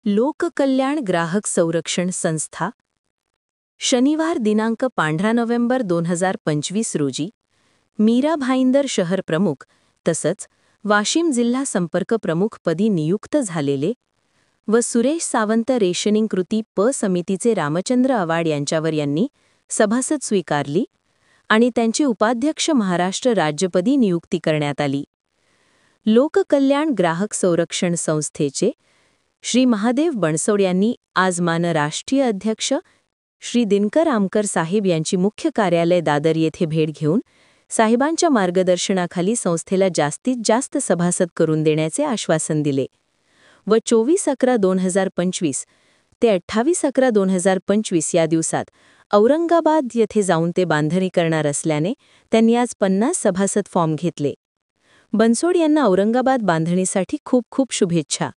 लोककल्याण ग्राहक संरक्षण संस्था शनिवार दिनांक 15 नोव्हेंबर 2025 रोजी मीरा भाईंदर शहर प्रमुख तसंच वाशिम जिल्हा संपर्क प्रमुख पदी नियुक्त झालेले व सुरेश सावंत रेशनिंग कृती प समितीचे रामचंद्र आवाड यांनी सभासद स्वीकारली आणि त्यांची उपाध्यक्ष महाराष्ट्र राज्यपदी नियुक्ती करण्यात आली. लोककल्याण ग्राहक संरक्षण संस्थेचे श्री महादेव बनसोड यांनी आज राष्ट्रीय अध्यक्ष श्री दिनकर आमकर साहेब यांची मुख्य कार्यालय दादर येथे भेट घेऊन साहेबांच्या मार्गदर्शनाखाली संस्थेला जास्तीत जास्त सभासद करून देण्याचे आश्वासन दिले व 24/11/2025 ते 28/11/2025 या दिवसात औरंगाबाद येथे जाऊन ते बांधणी करणार असल्याने त्यांनी आज 50 सभासद फॉर्म घेतले. बनसोड यांना औरंगाबाद बांधणीसाठी खूप खूप शुभेच्छा.